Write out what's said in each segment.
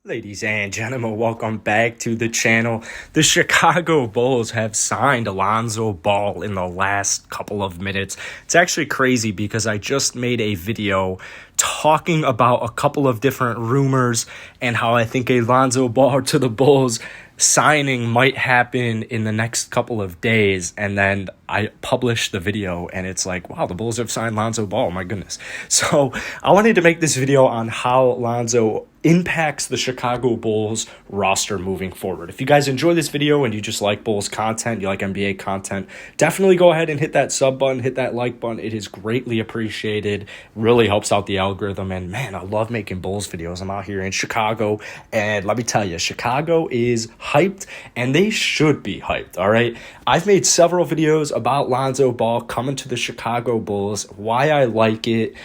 Ladies and gentlemen, welcome back to the channel. The Chicago Bulls have signed Lonzo Ball in the last couple of minutes. It's actually crazy because I just made a video talking about a couple of different rumors and how I think a Lonzo Ball to the Bulls signing might happen in the next couple of days. And then I published the video and it's like, wow, the Bulls have signed Lonzo Ball. My goodness. So I wanted to make this video on how Lonzo impacts the Chicago Bulls roster moving forward. If you guys enjoy this video and you just like Bulls content, you like NBA content, definitely go ahead and hit that sub button, hit that like button. It is greatly appreciated. Really helps out the algorithm. And man, I love making Bulls videos. I'm out here in Chicago, and let me tell you, Chicago is hyped, and they should be hyped, all right? I've made several videos about Lonzo Ball coming to the Chicago Bulls, why I like it,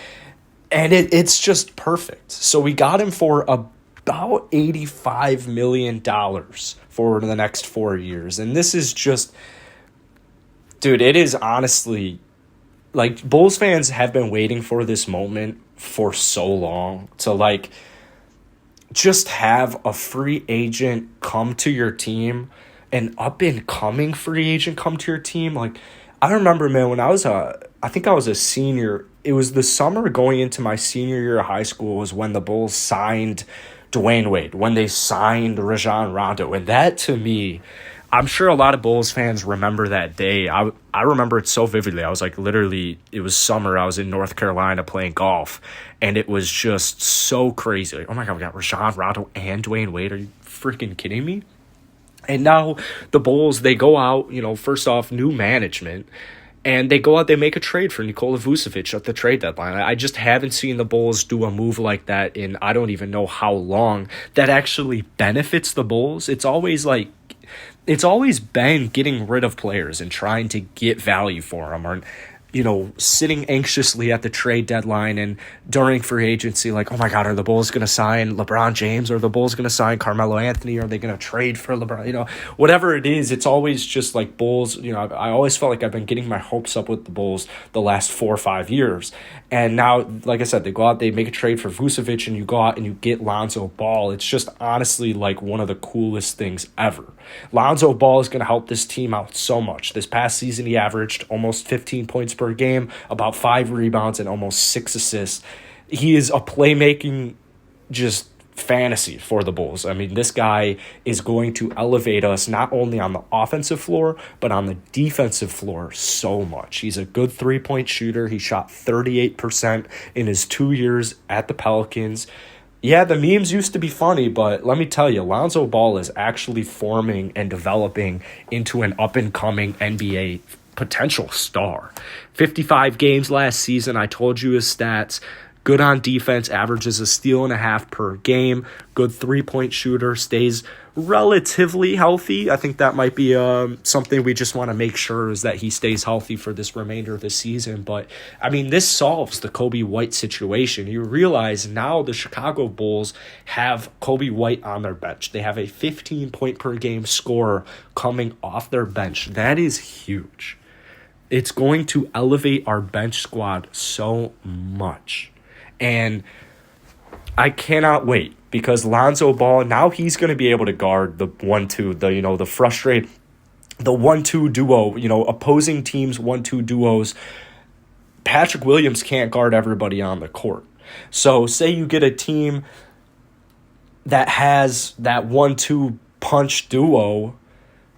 and it's just perfect. So we got him for about $85 million for the next 4 years. And this is just, dude, it is honestly, like, Bulls fans have been waiting for this moment for so long to, like, just have a free agent come to your team, an up-and-coming free agent come to your team. Like, I remember, man, when I think I was a senior. It was the summer going into my senior year of high school was when the Bulls signed Dwayne Wade, when they signed Rajon Rondo. And that, to me, I'm sure a lot of Bulls fans remember that day. I remember it so vividly. I was like, literally, it was summer. I was in North Carolina playing golf, and it was just so crazy. Like, oh my God, we got Rajon Rondo and Dwayne Wade. Are you freaking kidding me? And now the Bulls, they go out, first off, new management. And they go out, they make a trade for Nikola Vucevic at the trade deadline. I just haven't seen the Bulls do a move like that in I don't even know how long that actually benefits the Bulls. It's always been getting rid of players and trying to get value for them, or sitting anxiously at the trade deadline and during free agency, like, oh my God, are the Bulls going to sign LeBron James? Or are the Bulls going to sign Carmelo Anthony? Are they going to trade for LeBron? Whatever it is, it's always just like Bulls. I always felt like I've been getting my hopes up with the Bulls the last 4 or 5 years. And now, like I said, they go out, they make a trade for Vucevic, and you go out and you get Lonzo Ball. It's just honestly like one of the coolest things ever. Lonzo Ball is going to help this team out so much. This past season, he averaged almost 15 points per game, about 5 rebounds, and almost 6 assists. He is a playmaking just fantasy for the Bulls. I mean, this guy is going to elevate us not only on the offensive floor, but on the defensive floor so much. He's a good three-point shooter. He shot 38% in his 2 years at the Pelicans. Yeah, the memes used to be funny, but let me tell you, Lonzo Ball is actually forming and developing into an up-and-coming NBA potential star. 55 games last season. I told you his stats. Good on defense, averages a steal and a half per game. Good three-point shooter, stays relatively healthy. I think that might be something we just want to make sure is that he stays healthy for this remainder of the season. But, I mean, this solves the Kobe White situation. You realize now the Chicago Bulls have Kobe White on their bench. They have a 15-point-per-game scorer coming off their bench. That is huge. It's going to elevate our bench squad so much. And I cannot wait because Lonzo Ball, now he's going to be able to guard the 1-2, the frustrate, the 1-2 duo, opposing teams' 1-2 duos. Patrick Williams can't guard everybody on the court. So say you get a team that has that 1-2 punch duo.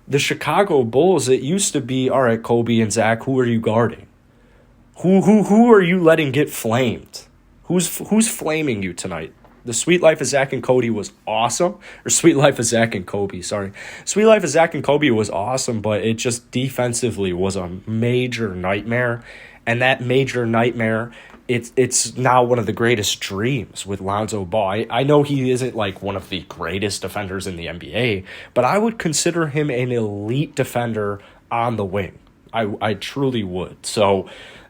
The Chicago Bulls, it used to be, all right, Kobe and Zach, who are you guarding? Who are you letting get flamed? Who's flaming you tonight? The Sweet Life of Zach and Cody was awesome. Or Sweet Life of Zach and Kobe, sorry. Sweet Life of Zach and Kobe was awesome, but it just defensively was a major nightmare. And that major nightmare, it's now one of the greatest dreams with Lonzo Ball. I know he isn't like one of the greatest defenders in the NBA, but I would consider him an elite defender on the wing. I truly would. So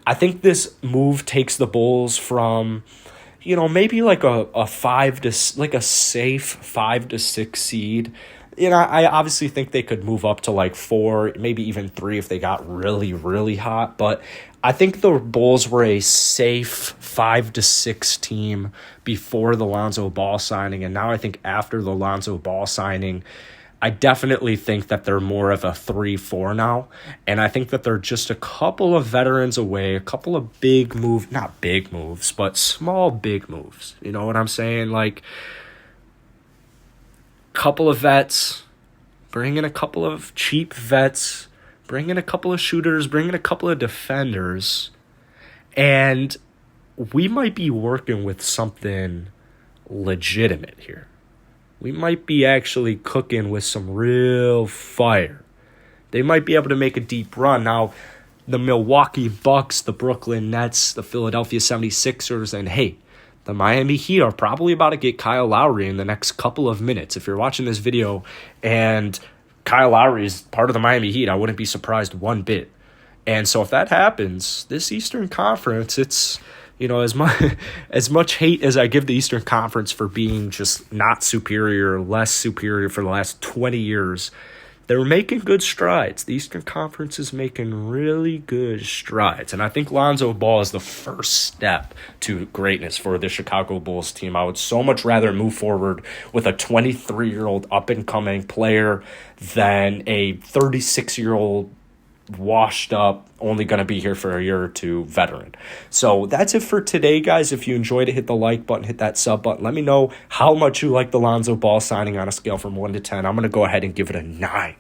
I think this move takes the Bulls from, maybe like a safe 5 to 6 seed. I obviously think they could move up to like 4, maybe even 3 if they got really, really hot. But I think the Bulls were a safe 5-6 team before the Lonzo Ball signing, and now I think after the Lonzo Ball signing, I definitely think that they're more of a 3-4 now, and I think that they're just a couple of veterans away, a couple of not big moves, but small big moves. You know what I'm saying? Like, couple of vets, bring in a couple of cheap vets, bring in a couple of shooters, bring in a couple of defenders, and we might be working with something legitimate here. We might be actually cooking with some real fire. They might be able to make a deep run. Now, the Milwaukee Bucks, the Brooklyn Nets, the Philadelphia 76ers, and hey, the Miami Heat are probably about to get Kyle Lowry in the next couple of minutes. If you're watching this video and Kyle Lowry is part of the Miami Heat, I wouldn't be surprised one bit. And so if that happens, this Eastern Conference, it's, you know, as much hate as I give the Eastern Conference for being just not superior, less superior for the last 20 years, they're making good strides. The Eastern Conference is making really good strides. And I think Lonzo Ball is the first step to greatness for the Chicago Bulls team. I would so much rather move forward with a 23-year-old up-and-coming player than a 36-year-old washed up, only going to be here for a year or two veteran. So that's it for today, guys. If you enjoyed it, hit the like button, hit that sub button. Let me know how much you like the Lonzo Ball signing on a scale from 1 to 10. I'm going to go ahead and give it a 9.